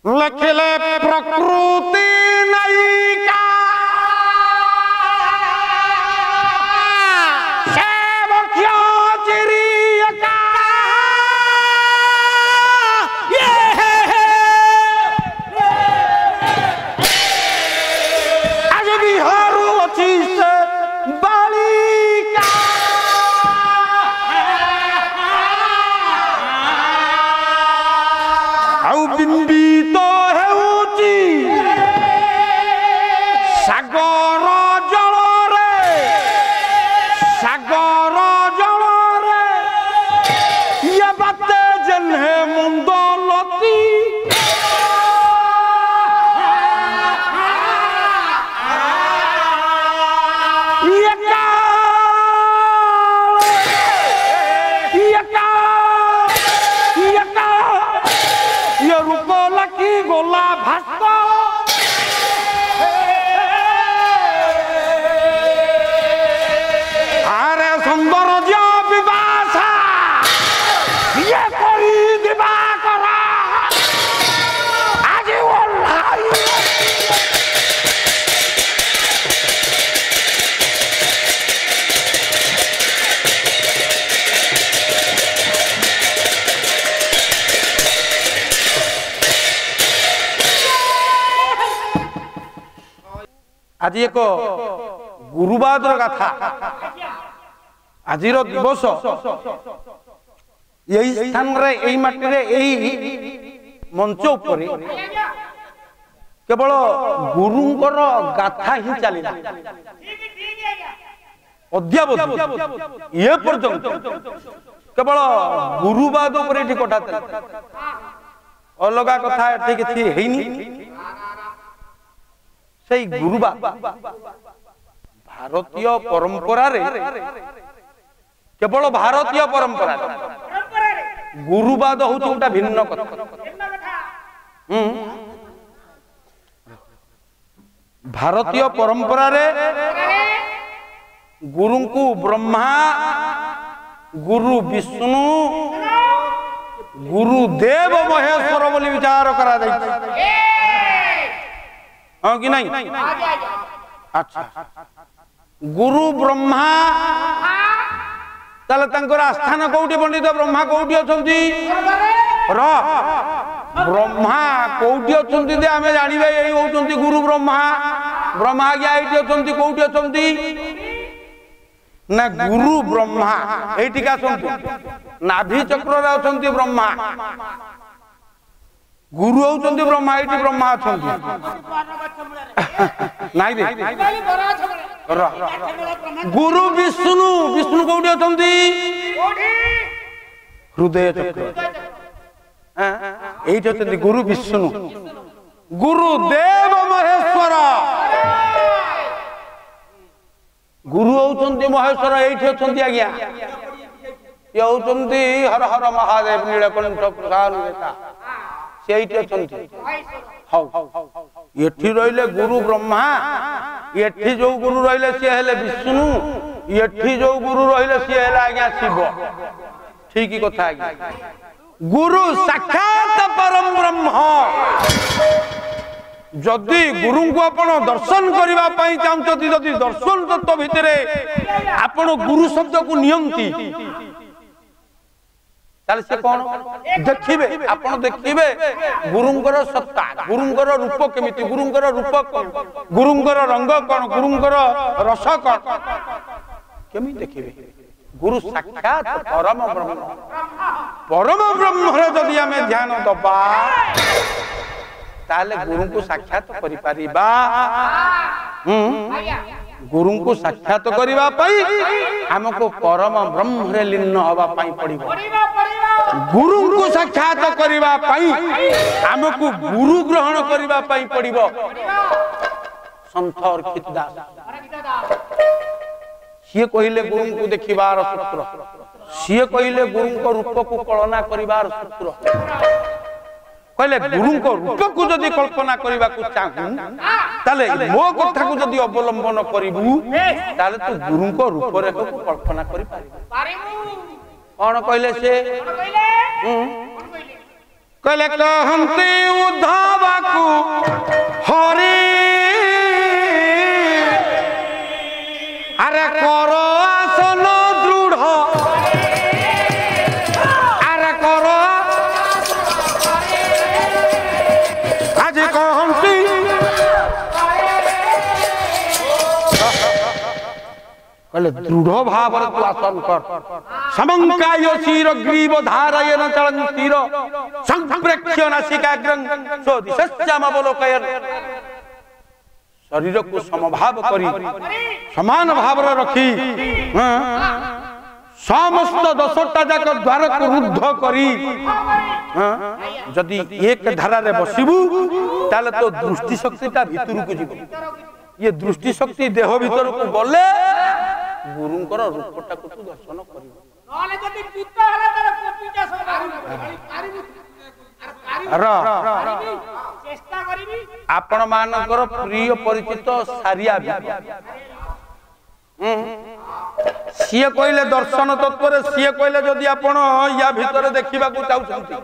लिखले प्रकृति नायिका आज एक गुरुवाद कथा आज दिवस यही स्थान रे यही माटी रे यही मंच उपर केवल गुरुंकर गाथा ही चलला अद्यावधि ये पर्यंत केवल गुरुवाद उपर कटा अलग कथा किसी है से गुरुवाद भारतीय परंपरा रे केवल भारतीय परंपरा गुरुवाद हूँ गोटा भिन्न कथा भारतीय परंपरा रे गुरु को ब्रह्मा गुरु विष्णु गुरुदेव महेश्वर बोली विचार करा जाए हाँ कि नहीं अच्छा गुरु ब्रह्मा ताले तंकर आस्थान कोउठी पंडित ब्रह्मा कोउठी अछंती ब्रह्मा कोउठी अछंती दे हमें जानिबे एई होचंती गुरु ब्रह्मा ब्रह्मा क्या एठी अछंती कोउठी अछंती ना गुरु ब्रह्मा एठी का अछंती नाभि चक्र रे अछंती ब्रह्मा गुरु होचंती ब्रह्मा एठी ब्रह्मा अछंती नाइ बे गुरु विष्णु विष्णु कोउठी अछंती हृदय चक्र एठी अछंती गुरु विष्णु गुरुदेव महेश्वर गुरु होचंती महेश्वर एठी अछंती आज्ञा ये होचंती हर हर महादेव नीलकंठ प्रसाद सेठी अछंती एठी रहिले गुरु ब्रह्मा एठी जो गुरु रहिले से हेले विष्णु एठी जो गुरु रहिले से हेले आज्ञा शिव ठीक ही कथा आज्ञा गुरु साक्षात परम ब्रह्म जदि गुरु को आपण दर्शन करिबा पई चाहते जदि दर्शन तत्व भितरे आपण गुरु शब्द को नियंती ताले से कोन देखिबे आपण देखिबे गुरुंकर सत्ता गुरुंकर रूप केमिति गुरुंकर रूप कोन गुरुंकर रंग कोन गुरुंकर रस कोन केमि देखिबे गुरु साक्षात परम ब्रह्म रे जदि हमें ध्यान दबा ताले गुरु को साक्षात करि परिबा गुरु को साक्षात करिबा पई हमको परम ब्रह्म रे लीन होबा पई पड़िबो गुरु को साक्षात करिबा पई हमको गुरु ग्रहण करिबा पई पड़िबो संत अर्चित दास सीए कहिले गुरु को देखिबार सूत्र सीए कहिले गुरु को रूप को कल्पना करिबार सूत्र कहले गुरु को रूप को जदि कल्पना करबा को चाहू ताले मो कथा को जदि अवलंबन करिवु ताले तू गुरु को रूप रे को कल्पना करि पारिबु कोन कहले से कहले कहंती उद्धव कहले दृढ़ भाव तू आसन कर समंकाय शिर ग्रीव धारयन चलन तीर संप्रेक्ष्य नासिकाग्रं सो दिशश्यामवलोकयन् शरीर को समभाव करी समान भाव रखी समस्त 10टा जाक द्वार को रुद्ध करी जदि एक धारा रे बसिबू ताले तो दृष्टि शक्तिटा भितर को जीव ये दृष्टि शक्ति देह भीतर को गले गुरुंकर रूपटा को तू दर्शन करियो नले जदि पित्त हला तार कोपिटा सब चेष्टा करिबी आपण मानकर प्रिय परिचित सारिया सीए कहले दर्शन तत्व रे सीए कहले जदि आपण या भीतर देखिबा को चाहउछंती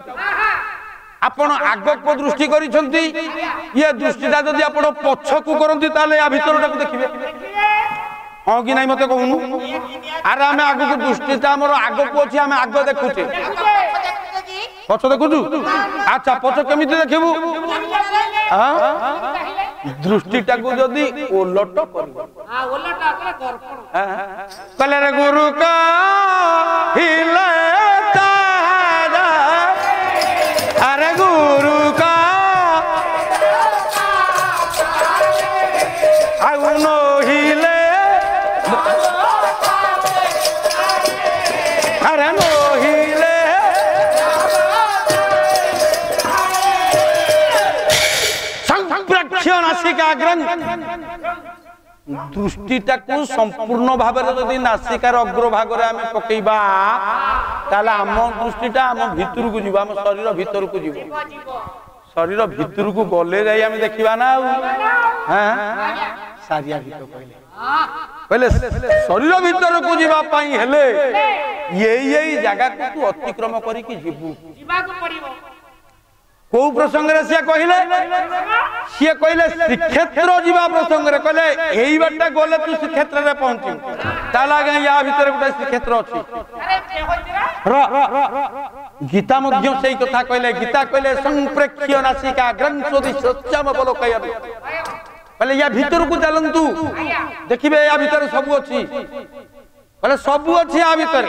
आपण आग को दृष्टि करिसंती ये दृष्टिटा जदि आपण पछ को करंती ताले या भीतरटा को देखिबे हां कि नहीं मते कहूनु अरे हमें आग को दृष्टिटा हमर आग को अछि हमें आग देखुचे पछ देखुछु अच्छा पछ केमिति देखिबू हां दृष्टिटा को जदि ओलट करबो हां ओलट आकरा दर्पण कहले रे गुरु का हिले तारा अरे गुरु का आउनो हिले अरे नो हिले संप्रक्षण नासिकाग्रं दृष्टिटा को संपूर्ण भाव जदि नासिकार अग्रभाग रे आमे पकेइबा ताला आम दृष्टिटा आम भीतर को जीव आम शरीर भीतर को जीव शरीर भीतर को गले जाई आमे देखिबा ना हां सारिया भीतर कहले शरीर भीतर को जीवा पाई हेले यही जगह को तू अतिक्रम करी कि जीवा को पड़िबो को प्रसंग रे से कहिले श्रीक्षेत्र जीवा प्रसंग रे कहले एही बाटा गले तू श्रीक्षेत्र रे पहुंची ताला गे या भीतर गोटे श्रीक्षेत्र अछि गीता मध्य सेही कथा कहले गीता कहले संप्रेक्ष्य नासिका ग्रंथोदि सत्यम बलोकयन् कहले या भीतर को चलंतु देखिबे या भीतर सब अछि कहले सब अछि या भीतर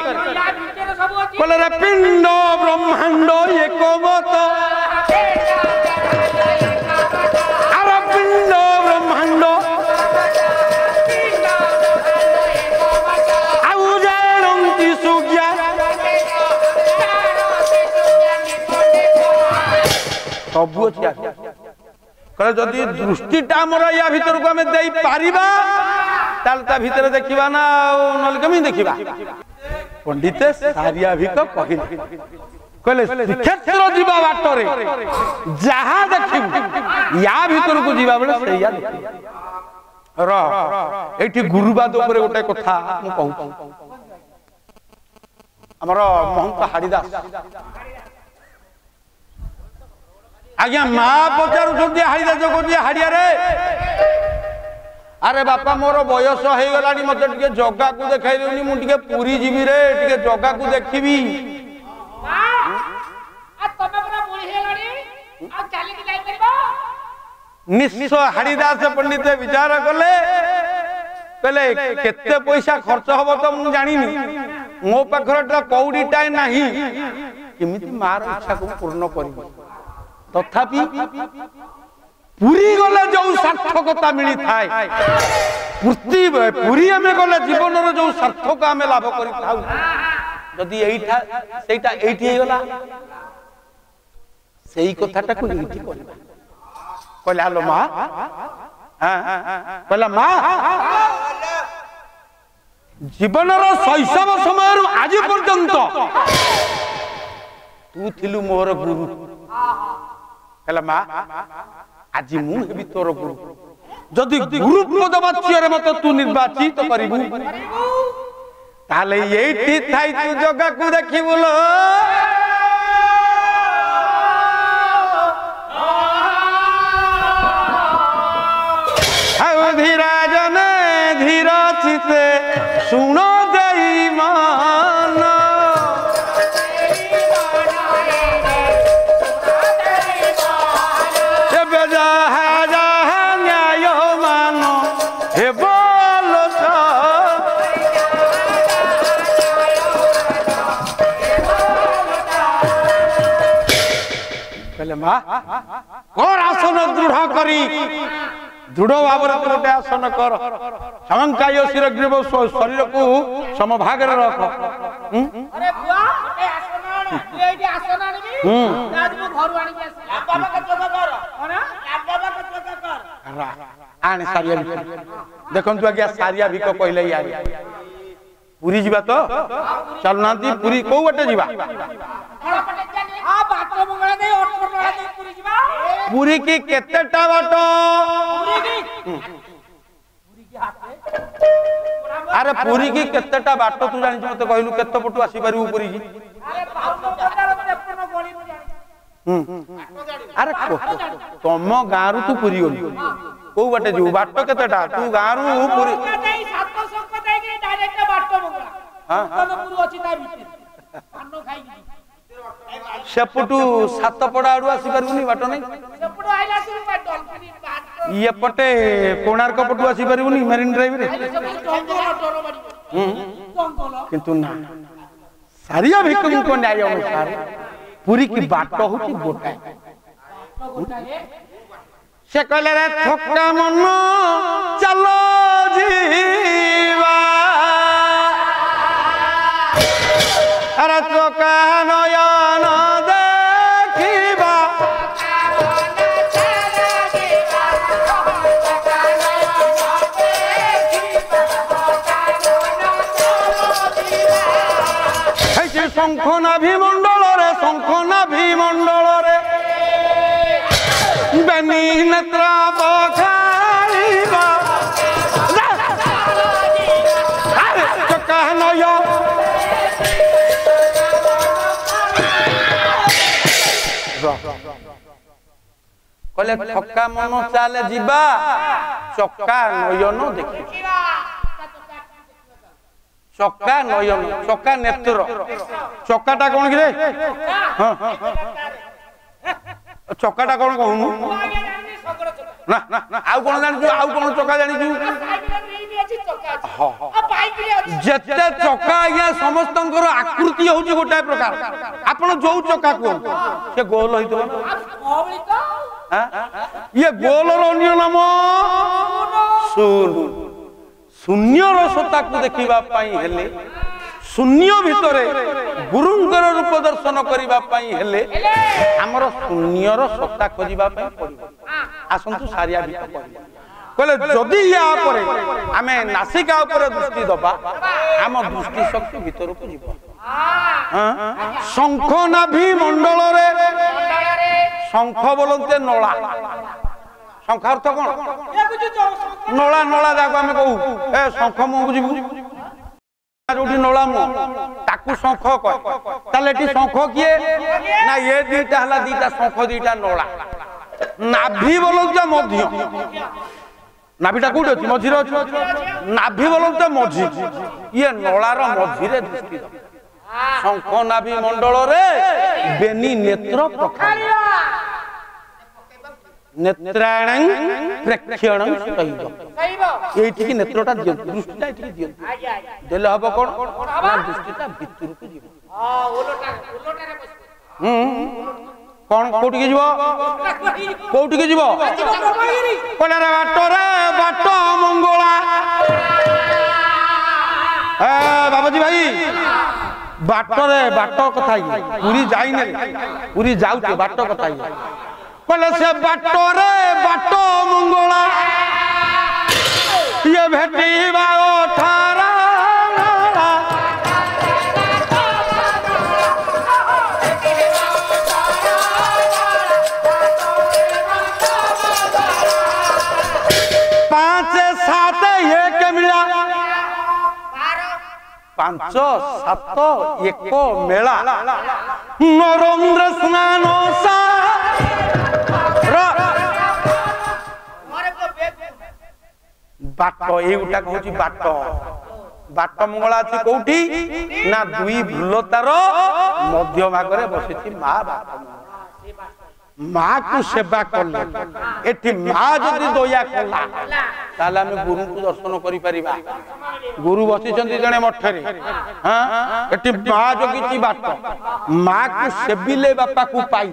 कहले रे पिंड ब्रह्मांड एकमत अरे पिंड ब्रह्मांड आउ जानंती सुज्ञा सब अछि कहले जदि दृष्टिटा हमर या भीतर को हमें देई पारिबा ताल ता भीतर देखिबा ना नल कमी देखिबा पंडित सारिया भी को कहिल कहले श्रीक्षेत्र जीवा बाटरे जहा देखिबू या भीतर को जीवा बेले सैया देखिबा र एठी गुरुबाद ऊपर गोटे कथा मु कहू हमर महंत हाड़ीदास आज्ञा माँ पचार हाड़ीदास कहते हाड़िया रे अरे बापा मोर बयस हो गलानी मते टिके जगा को देखाई देउनी मु टिके पूरी जीवी रे टिके जगा को देखिबी आ तमे पूरा बुढ़ी हेलानी आ चाली की जाई परबो निश्चय हाड़ीदास पंडित विचार कले कहले केते पैसा खर्च होबो तो मु जानिनी मो पाखरटा कौडीटा नाही केमिति मार इच्छा को पूर्ण करबो तथापि पुरी गले जो सार्थकता मिली थाए पुरी हमें गले जीवन रो जो सार्थक हमें लाभ करि थाउ जदी एइठा सेटा एइठी हे गला सेही कथाटा को एइठी करबा कहले आलो मां कहला मां जीवन रो शैशव समय रो आज पर्यंत तू थिलु मोर गुरु कहला मां आज मु हेबी तोर गुरु जदि गुरु पद वाच्य मत तू निर्वाचित करिबू ताले एठी थाई तू जगा को देखिबुलो हाउ धीराजन धीर चिते सुनो देई मान कर आसन दृढ़ करी दृढ़ भाव गोटे आसन कर समंकाय शिरग्रीव शरीर को समभाग रख अरे बुआ ए आसन तू एठी आसन आनिबी आज मु घर आनी के बाबा का चोका कर ना बाबा का चोका कर आने सारिया देखन तू आगे सारिया भिक कहले यार पुरी जीवा तो चल नांती पुरी को बटे जीवा आ बाटो मंगला दे ऑटो मंगला दे पुरी जीवा पुरी की केतेटा बाटो पुरी की हाथ में अरे पुरी की केतेटा बाटो तू जानि मते कहलु केते पटु आसी परिबु पुरी की अरे पाउनो बजार ते अपन गली में जानी अरे तुम गाँव तू पुरी गलु को बटे जीव बाट केतेटा तू गाँव पुरी सेपटू सातपड़ा आड़ू आसी पारबुनी बाट नहीं ये पटे कोणार्क पटू आसी पारबुनी मरीन ड्राइव रे किंतु ना सारिया भिक्कु को न्याय अनुसार पुरी की बाट होची गोटाए से कहले रे थक्का मन चलो जीवा अरे चोका नयन देखिबा शंख नाभि मंडल रे बेनी नेत्र बखाइबा चोका नयन कहले थक्का मन चाले जीवा चक्का नयन देखिबा चक्का नयन चक्का नेत्र चक्काटा कोन कि रे हां चक्काटा कोन कहूनु ना ना आउ कोन जानि आउ कोन चक्का जानि छु जेते चक्का या समस्तंकर आकृति होची गोटाय प्रकार आपण जो चक्का को से गोल होइतो ये गोल रो अन्य नाम शून्य रसता को देखिबा पाई हेले शून्य भितरे गुरुंकर रूप दर्शन करिबा पाई हेले हमर शून्य रसता खोजिबा पाई पड़िबो आसंतु सारिया भितर कहले जदि या परे आमे नासिका ऊपर दृष्टि दबा आम दृष्टि शक्ति भितर को जीव शंख नाभि मंडल रे शंख बोलते नला शंख अर्थ कोन नला नला जाको आमे कहू ए शंख मुंह जीवु जोठी नला मुंह ताकू शंख कह ताले टी शंख किए ना ये दीटा हला दीटा शंख दीटा नला नाभि बोलते मध्य नाभिटा कोठी अछि मझी रे अछि नाभि बोलते मझी ये नलार मझी रे दृष्टि शंख नाभि मंडल रे बेनी नेत्र प्रखाय नेत्राणं प्रेक्षणं सहिबो एठी की नेत्रटा दियो दृष्टिटा एठी दियो देले हबो कोन ना दृष्टिटा भितर को जीव हां ओलोटा रे बस कोन कोठी के जीवो कोठी के जीवो कोला रे बाट मंगला ए बाबाजी भाई बाट कथा पूरी जाई ने पूरी जाउते बाट कथा कहले से बाट मंगला ये भेटीबा ओठारा पांच सात एक मेला नरेंद्र स्नान बाट एटा कहूँ बाट बाट मंगला अच्छी कौटी ना दुई भूलतार मध्य भाग बसी माँ बाट माँ को सेवा कले एठी माँ जदि दया कला ताले आमे गुरु को दर्शन करि परिबा गुरु बसिचंती जने मठरे हां एटी मा जगिची बाट मा को सेबिले बापा को पाई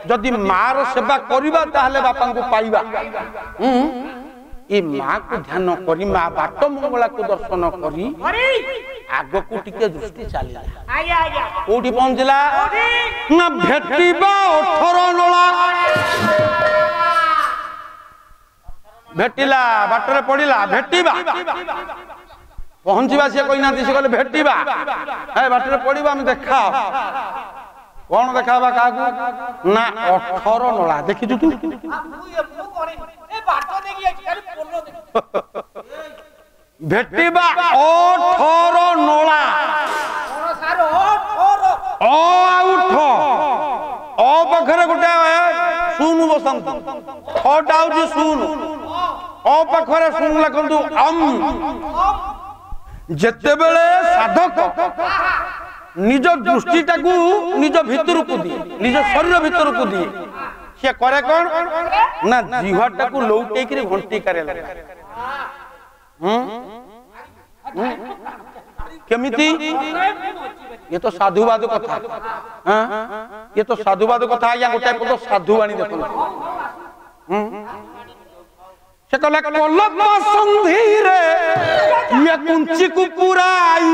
जदि मार सेवा करिबा ताहले बापा को पाइबा ए माँ को ध्यान करी माँ बाट मंगला को दर्शन करी आग को टिके दृष्टि चलिला कोठी पहुंचला ना भेटिबा 18 नला भेटिला बाटरे पड़िला भेटिबा पहुंचीबा से कोई ना से कहले भेटिबा ए बाटरे पड़िबा हम देखा कौन देखाबा काकू ना 18 नला देखि तू भेटिबा 18 नला ओ उठ ओ पखरे गुटे सुनु बसंत थट आउची सुनु ओ पखरे सुन लखंतु जेते बेले साधक निज दृष्टिटा को निज भितर को दिए निज शरीर भितर को दिए से करे कौन ना जीवाटा को लौटे कि घंटी करे केमिति ये तो साधुवाद कथा ये तो साधुवाद कथा या गोटे पद साधुवाणी देखो से कहले कलप संधि रे मैं कुंची को पुराई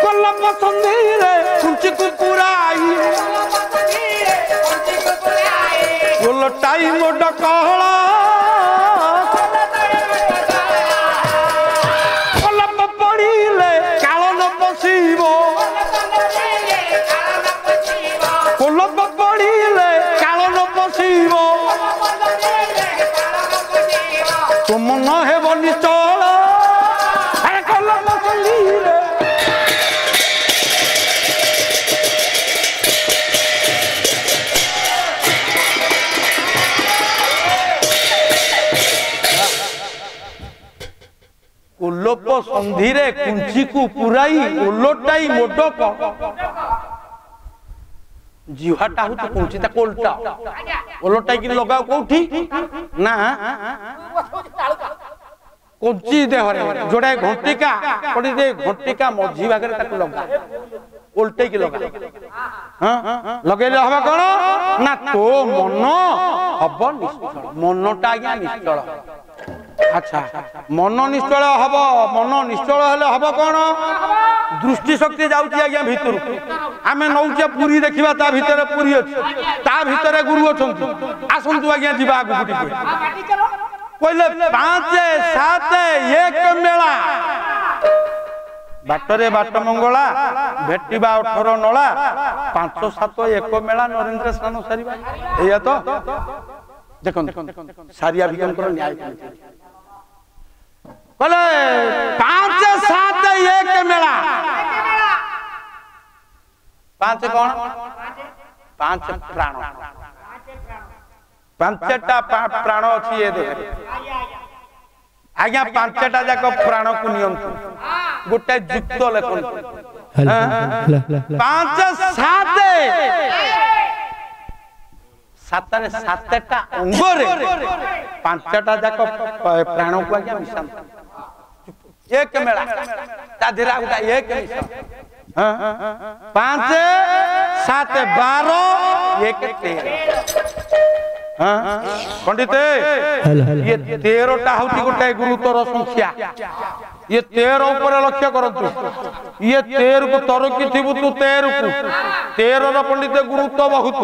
कलप संधि रे कुंची को पुराई टाइम डकहला कलप पड़िले काल न पसिब कलप पड़िले काल न पसिब तुम न हेब निश्चल कलप संधिरे उल्लोप संधिरे कुंची को पुराई उल्लोटाई मोडक जीवाटा हूँ कुंची ता कोलटा उल्लोटाई कि लगाओ कोठी ना कुंची देहरे जोड़े घंटिका पड़ी दे घंटिका मझी भागरे ताको लगा उल्टे की लगा हां लगेले हबा कोन ना तो मन हब निश्चल मनटा आज्ञा निश्चल अच्छा मन निश्चल हब मन निश्चल हेले हब कोन दृष्टि शक्ति जाउची आज्ञा भीतर आमे नौचे पूरी देखिबा ता भीतर पूरी अछि ता भीतर गुरु अछंती आसंतु आज्ञा जीवा आगु गुटी कहले 5 7 1 मेला बाटरे बाट मंगला भेटिबा 18 नला 5 7 1 मेला नरेंद्र स्नान सारिबा एया तो देखो सारिया विज्ञान कर न्याय कहले 5 7 1 मेला 5 कौन 5 प्राण 5टा प्राण अछि ए देह आज्ञा 5टा जाक प्राण को नियंत्रण गोटे युक्त लेखन 5 7 सातरे 7टा अंगरे 5टा जाक प्राण को आज्ञा मिशन एक मेला ता धीरा उटा एक मिशन 5 7 12 1 13 पंडित ये 13टा होती गोटे गुरुतर संख्या ये 13 ऊपर लक्ष्य करतु ये 13 को तरकी थिबु तू 13 को 13 रो पंडित गुरुत्व बहुत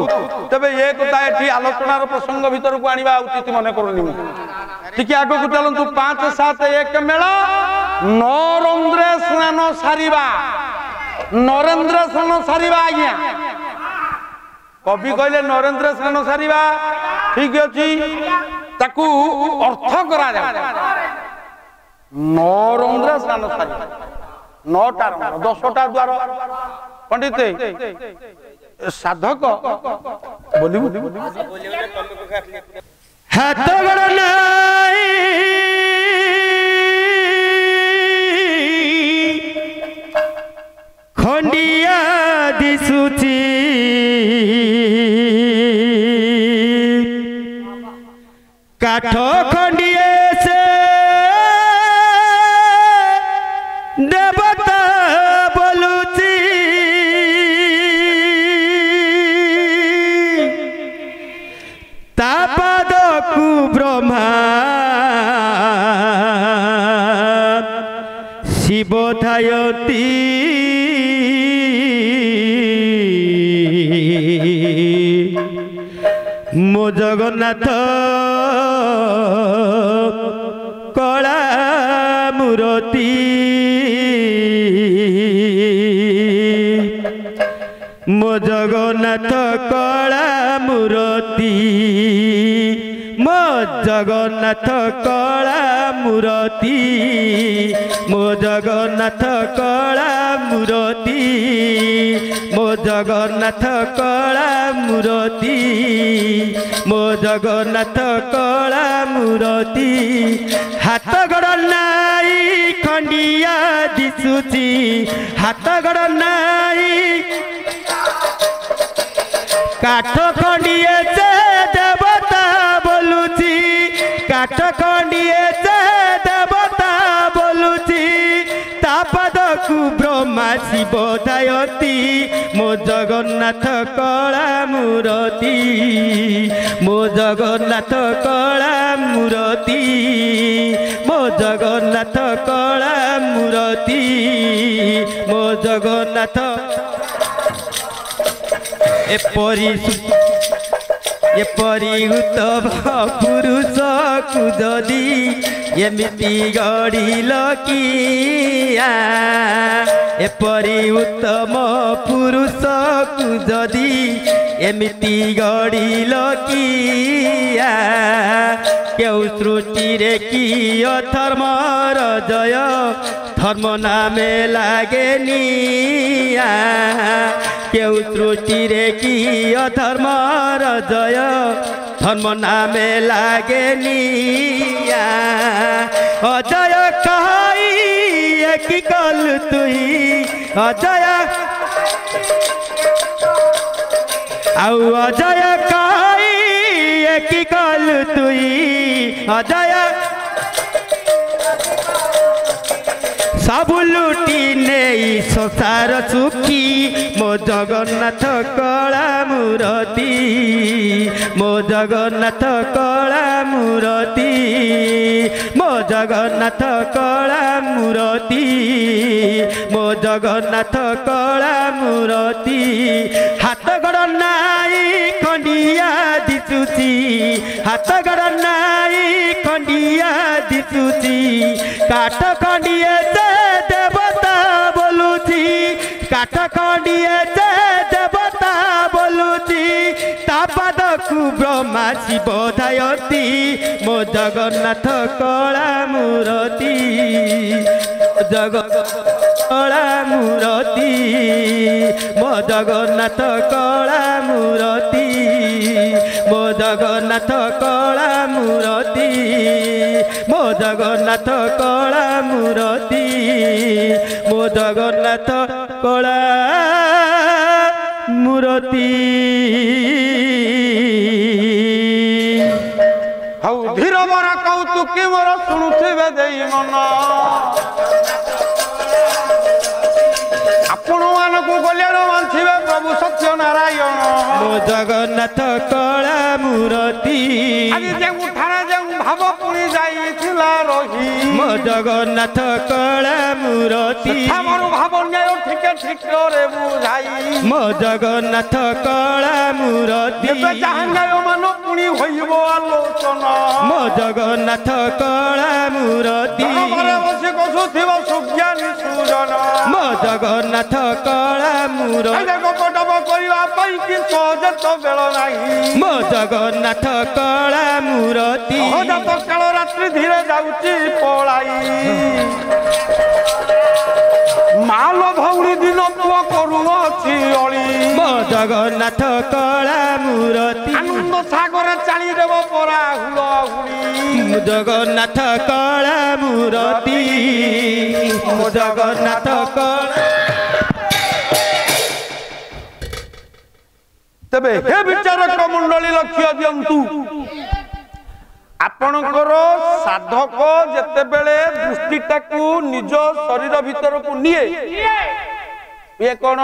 तबे एक ता एठी आलोचनार प्रसंग भीतर को आनिबा उचित मने करनी ठीक आगो को चलंतु 5 7 1 मेला नरेंद्र स्नान सारिबा नरेंद्र स्नान सारिबा आज्ञा कवि कहले नरेंद्र स्नान सारिबा ठीक अछि ताकू अर्थ करा जा नरेंद्र स्नान सारिबा 9टा 10टा द्वार पंडित साधक बोली हाथ बड़ नाही खंडिया दिसुची काठ खंडिए से ମୁରତି ମୋ ଜଗନ୍ନାଥ କଳା ମୁରତି ମୋ ଜଗନ୍ନାଥ କଳା ମୁରତି ମୋ ଜଗନ୍ନାଥ କଳା ମୁରତି ମୋ ଜଗନ୍ନାଥ କଳା ମୁରତି ମୋ ଜଗନ୍ନାଥ କଳା ମୁରତି ମୋ ଜଗନ୍ନାଥ କଳା ମୁରତି ହାତ ଗୋଡ଼ ନାଇ ଖଣ୍ଡିଆ ଦିଶୁଛି ହାତ ଗୋଡ଼ ନାଇ କାଠ ଖଣ୍ଡିଏ ସେ ଦେବତା ବୋଲୁଛି କାଠ ଖଣ୍ଡିଏ ସେ ଦେବତା ବୋଲୁଛି ତା ପାଦକୁ ବ୍ରହ୍ମା ଶିବ ଧାୟନ୍ତି ମୋ ଜଗନ୍ନାଥ କଳା ମୁରତି ମୋ ଜଗନ୍ନାଥ କଳା ମୁରତି ମୋ ଜଗନ୍ନାଥ କଳା ମୁରତି ମୋ ଜଗନ୍ନାଥ ଏପରି ଉତ୍ତମ ପୁରୁଷକୁ ଯଦି ଏମିତି ଗଢ଼ିଲ କିଆ ଏପରି ଉତ୍ତମ ପୁରୁଷକୁ ଯଦି ଏମିତି ଗଢ଼ିଲ କିଆ କେଉଁ ସୃଷ୍ଟିରେ କି ଅଧର୍ମର ଜୟ ଧର୍ମ ନାମେ ଲାଗେନିଆ কেউ সৃষ্টিরে কি অধর্মর জয় ধর্ম নামে লাগেনি অজয় কহাই কি কল তুই অজয় আউ অজয় কহাই কি কল তুই অজয় सबु लुटी नहीं संसार सुखी मो जगन्नाथ कला मूरति मो जगन्नाथ कला मूरति मो जगन्नाथ कला मूरति मो जगन्नाथ कला मूरति हाथ गोड़ नाई खंडिया दिशुची हाथ गोड़ नाई खंडिया दिशुची काठ खंडिए देवता बोलुची काठ खंडिए देवता बोलुची ता पादकु ब्रह्मा शिव धायती मो जगन्नाथ कला मूरति कला मूरति मो जगन्नाथ कला मूरति मो जगन्नाथ कला मूरति मो जगन्नाथ कला मूरति मो जगन्नाथ कला मूरति हौ धीर मोरा कौतुकी मोर शुणुथिबे देई मन आपण मानकु कल्याण मानथिबे प्रभु सत्य नारायण मो जगन्नाथ कला मूरति आदि जे उठारा जे भाव पुणी जाईथिला रही मो जगन्नाथ कला मूरति हमर भाव न्याय ठीक ठीक रे बुझाई मो जगन्नाथ कला मूरति एबे चाहन्याय मन पुणी होइबो आलोचना मो जगन्नाथ कला मूरति हमरे बसे कसुथिब सुज्ञानी सुजन मो जगन्नाथ कला मूरति आदि कपटब करिवा पई कि सहज तो बेल नाही मो जगन्नाथ कला मूरति हजात काल रात्रि धीरे जाउची पलाई माल भौरी दिन पुआ करुअछि अली मो जगन्नाथ कला मूरति आनंद सागर चाली देव परा हुल हुड़ी जगन्नाथ कला मूरति मो जगन्नाथ कला तबे हे विचारक मंडली लक्ष्य दियंतु आपणकर साधक जेतेबेले दृष्टिटाकू निज शरीर भीतर को निये ये कौन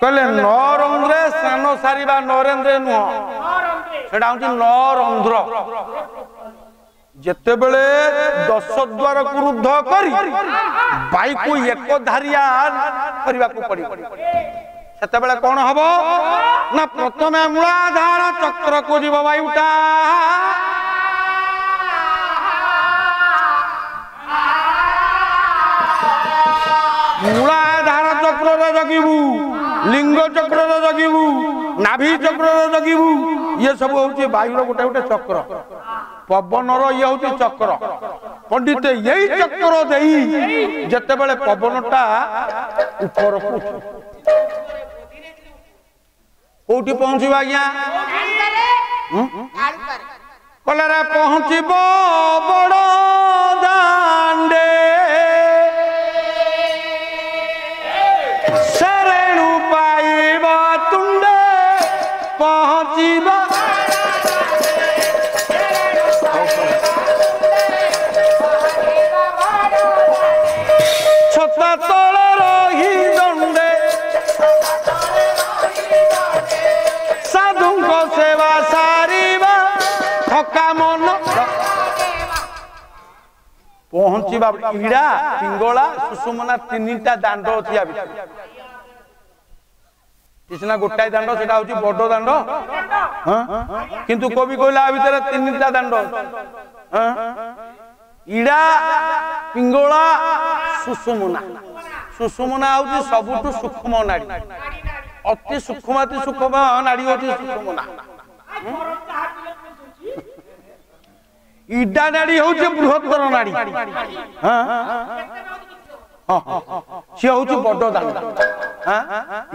कहले नरंध्रे स्नान सारिबा नरेंद्र नुह सेटा होची नरंध्र ଯେତେବେଳେ 10 ଦ୍ୱାରକୁ ରୁଦ୍ଧ କରି ବାଇକୁ ଏକଧାରିଆ କରିବାକୁ ପଡ଼ିବ ସେତେବେଳେ କଣ ହବ ନା ପ୍ରଥମେ ମୂଳାଧାର ଚକ୍ରକୁ ଯିବ ବାୟୁଟା ମୂଳାଧାର ଚକ୍ରରେ ଜଗିବୁ लिंग चक्र जगिबू नाभि चक्र जगिबू ये सब हूँ वायु गोटे गोटे चक्र पवन ये हूँ चक्र पंडित यही चक्र दे जिते बड़े पवनटा ऊपर कौटी पहुँचब आज्ञा कलरे पहुँचब बड़ दांडे शरणु पाइब तुंडे पहुँचब छता तल रही दंडे साधु सेवा सारिबा थका मन पहुँचबा इड़ा पिंगला सुषुमना तीनटा दांड अच्छी किसना गोटाए दांड से बड़ दांड किंतु कवि कहला भितर तीनटा दांड इड़ा पिंगला सुषुमना सुषुमना हूँ सबुठ सूक्ष्म नाड़ी अति सूक्ष्माति सूक्ष्म नाड़ी हूँ सुषुमना इडा नाड़ी हूँ बृहत्तर नाड़ी सी हूँ बड़ दांड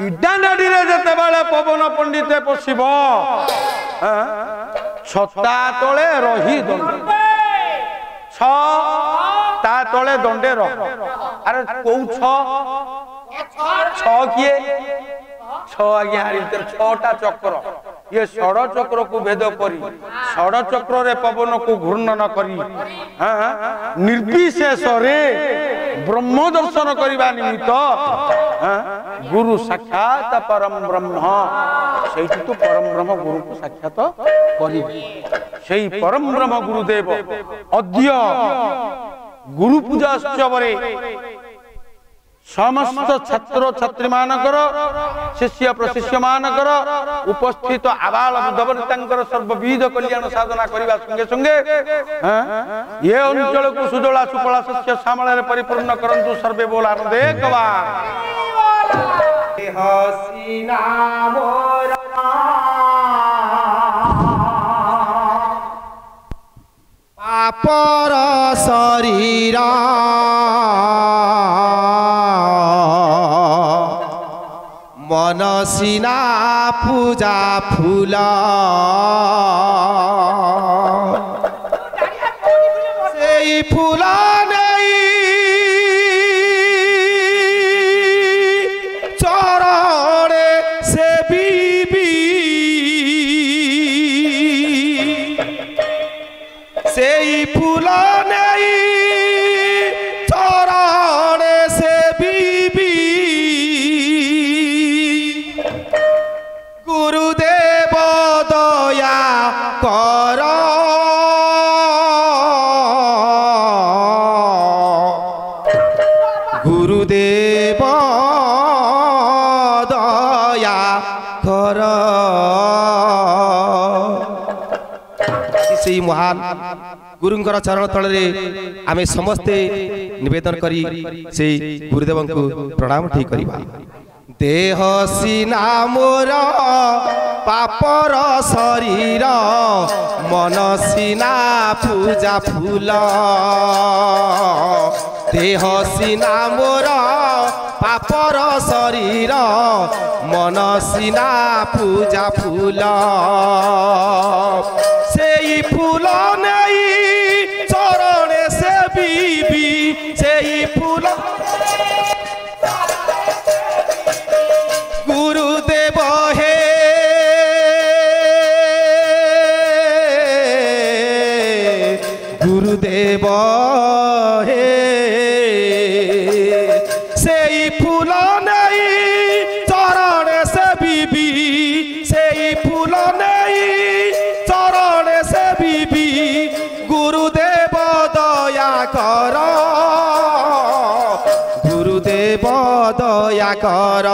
इडा नाड़ी जिते बड़े पवन पंडित पशिब छता तले रही दंड ता तले दंडे रह अरे कौ किए आज्ञा छटा चक्र ये षड़ चक्र को भेद करी षड़ चक्र रे पवन को घूर्णन करी निर्विशेष रे ब्रह्म दर्शन करने निमित्त गुरु साक्षात परम ब्रह्म से तो परम ब्रह्म गुरु को साक्षात करी परम ब्रह्म गुरुदेव अद्य गुरु पूजा उत्सव समस्त छात्र छात्री मानकर शिष्य प्रशिष्य मानकर उपस्थित आबाल बुद्धवनितांकर सर्वविध कल्याण साधना करने संगे संगे ये अंचल को सुजला सुफला शस्य श्यामल परिपूर्ण करंतु सर्वे बोल आनंदे कवा हसीना मोर पापर शरीर मनसीना पूजा फूल से फूल नहीं चरण से बीबी से फूल नहीं चरण से बीबी गुरुदेव दया कर गुरुदेव दया कर से महान गुरुंकर चरण तल आम समस्ते निवेदन करी से गुरुदेव को प्रणाम ठीक करवा देह सीना मोर पापर शरीर मन सीना पूजा फूल देह सीना मोर पापर शरीर मन सीना पूजा फूल से फूल नहीं चरण से बीबी से फूल गुरुदेव हे गुरुदेव हे से फूल नहीं चरण से बीबी से फूल नहीं चरण से बीबी गुरुदेव कर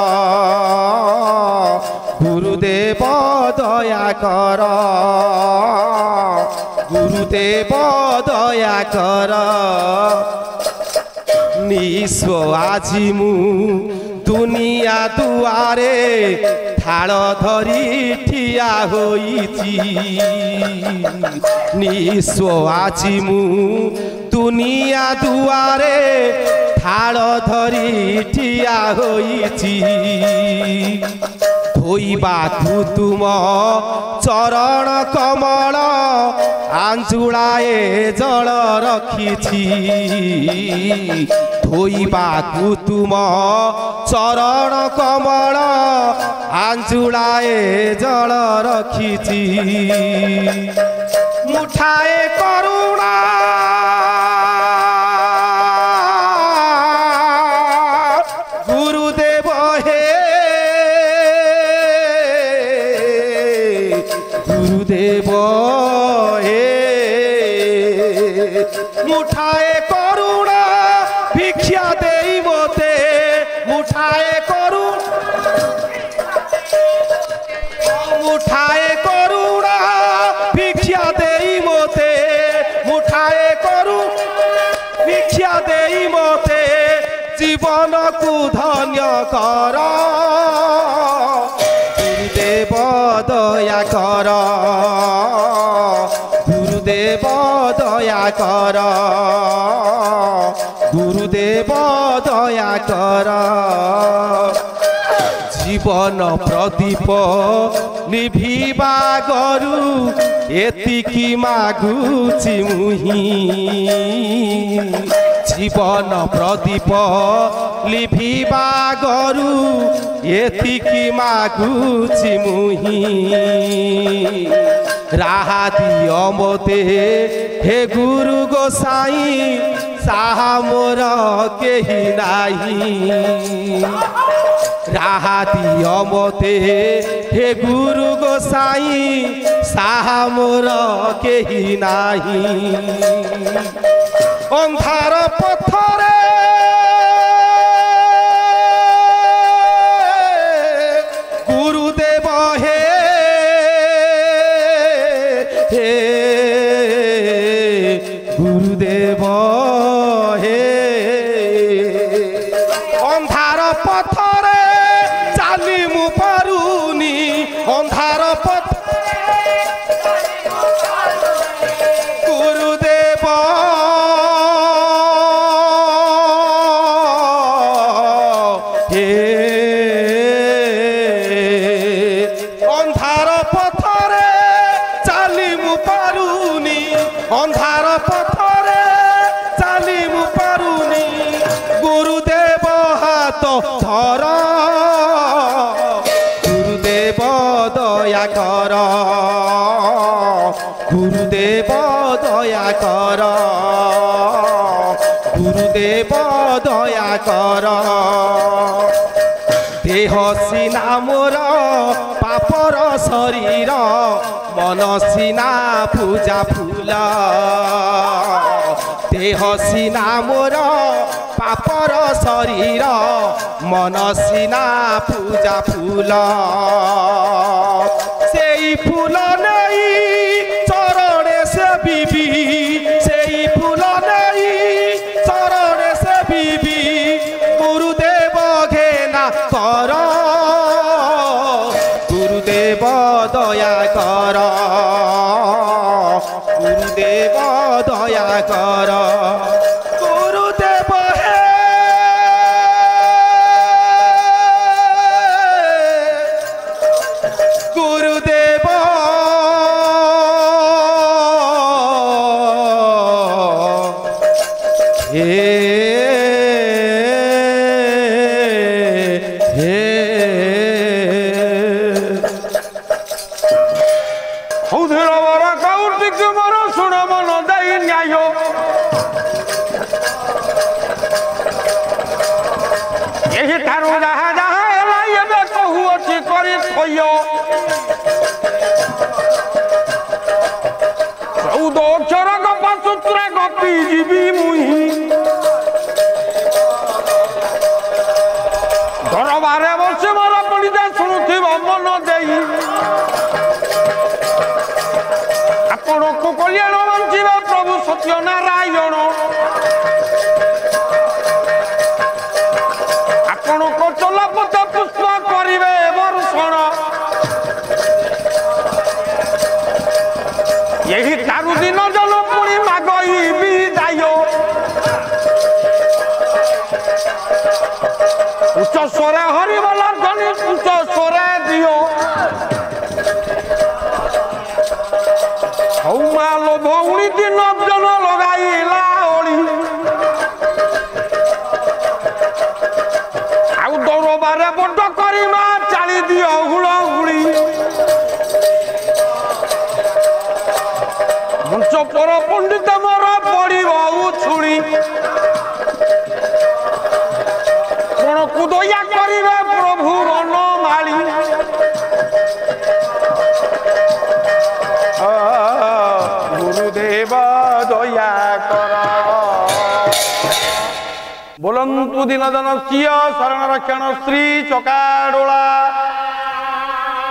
गुरुदेव दया कर गुरुदेव दया कर निस्व आजी मु दुनिया दुआरे थाल धरी ठिया होइछि निस्व आजी मु दुनिया दुआरे थाल धरी ठिया होइछि धोइबाकु तुम चरण कमल आंजुलाए जल रखिछि धोइबाकु तुम चरण कमल आंजुलाए जल रखिछि मुठाए करुणा गुरुदेव हे गुरुदेव हे मुठाए करुणा भिक्षा देई मोते मुठाए मुठाए करुणा भिक्षा देई मोते मुठाए करू भिक्षा देई मोते जीवन को धन्य कर गुरुदेव दया कर गुरुदेव दया कर गुरुदेव दया कर जीवन प्रदीप निभिबा गरु एतिकी मागुछि मुहि जीवन प्रदीप लिभिबा गरु एतिकी मागुछि मुहि राहा दियो मोते हे गुरु गोसाई साहा मोर केही नाही राहा दियो मोते हे गुरु गोसाई साहा मोर केही नाही अंधार पथरे गुरुदेव हे हे गुरुदेव हे अंधार पथरे चाली मु पारुनी अंधार पथ गुरुदेव हे अंधार पथरे चाली मु पारुनी अंधार पथरे चाली मु पारुनी गुरुदेव हाथ धर गुरुदेव दया कर गुरुदेव दया कर गुरुदेव दया कर देह सीना मोर पापर शरीर मन सीना पूजा फूल देह सीना मोर पापर शरीर मन सीना पूजा फूल सेई फूल नहीं चरणे से बीबी सेई फूल नहीं चरणे से बीबी गुरुदेव घेना कर गुरुदेव दया कर गुरुदेव दया कर गुरुदेव हे गुरुदेव दरबारे लोक कल्याण बंचिबा प्रभु सत्य नारायण आपण को चलपथ पुष्प करिवे वर्षण यही चारु दिन जल पुणी मागई विदाय उच्च स्वरे हरिबल ध्वनि उच्च स्वरे दियो हौ मालो भौणी दिन जन लगाइला ओली आउ दरबारे बड करिमा चाली दियो हुळहुळी मंच पर पंडित मोर पड़िब उछुड़ी कोण कुदया करिवे प्रभु मन माली गुरुदेव दया कर बोलंतु दीनजन सिंह शरण रक्षण श्री चकाडोला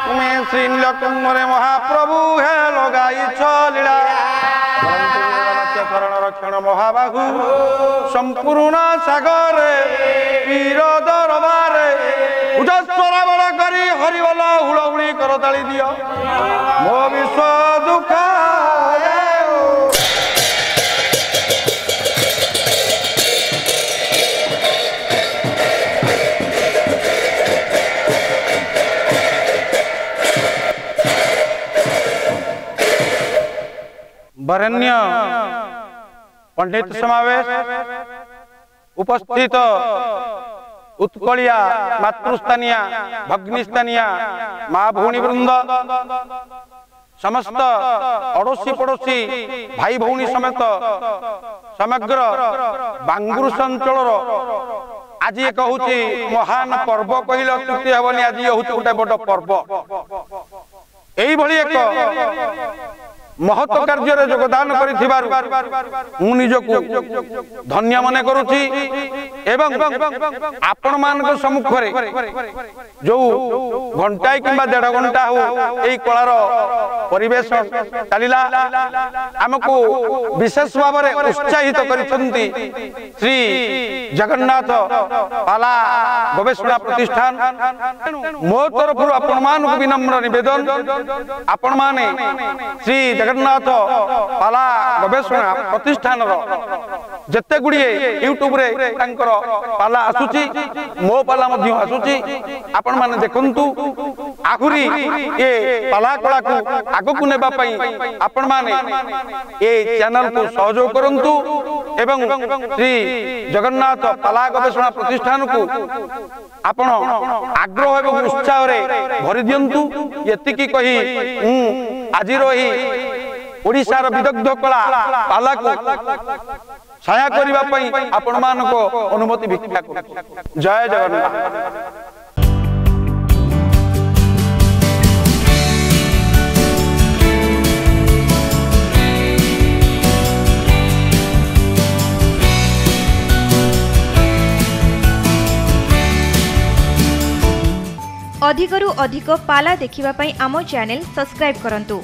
तुम्हें श्री नीलकंठरे महाप्रभु हे लगाई लीला शरण रक्षण महाबाहु संपूर्ण सागर पीर दरबार उजस्वरा बड़ करी हरिबल हुलहुली करताली दियो मो विश्व दुख वरेण्य पंडित समावेश उपस्थित उत्कलिया मातृस्थानिया भग्निस्थानिया माँ भौणी वृंद समस्त अड़ोसी पड़ोसी भाई भौणी समेत समग्र बांगुरुस अंचल आज एक हूँ महान पर्व कहले अत्युक्ति हेनी आज हूँ गोटे बड़ पर्व यही महत्व कार्य योगदान धन्य मन करुछि एवं आपण मान सम्मुख जो घंटाए कि 1.5 घंटा हो यही कलार परिवेश चलिला आमको विशेष भाव में उत्साहित करिसेंती श्री जगन्नाथ पाला गवेषणा प्रतिष्ठान मो तरफ आपण मान विनम्र निवेदन आपण माने श्री जगन्नाथ पाला गवेषणा प्रतिष्ठान जिते गुड़िए यूट्यूब रे तांकर पाला आसुची मो पाला मध्य आसुची आपण माने देखंतु आहुरी ये पाला कला को आगो को नेबा पई आपण माने ये चैनल को सहयोग करंतु एवं श्री जगन्नाथ पाला गवेषणा प्रतिष्ठान को आपण आग्रह एवं उत्साह रे भरि दियंतु यतिकी कही आज रही ओडिशार विदग्ध कला पाला को छाया करिबा पई आपण मान को अनुमति भिक्षा करू जय जगन्नाथ। अधिकरु अधिक पाला देखिबा पई आमो चैनल सब्सक्राइब करंतु।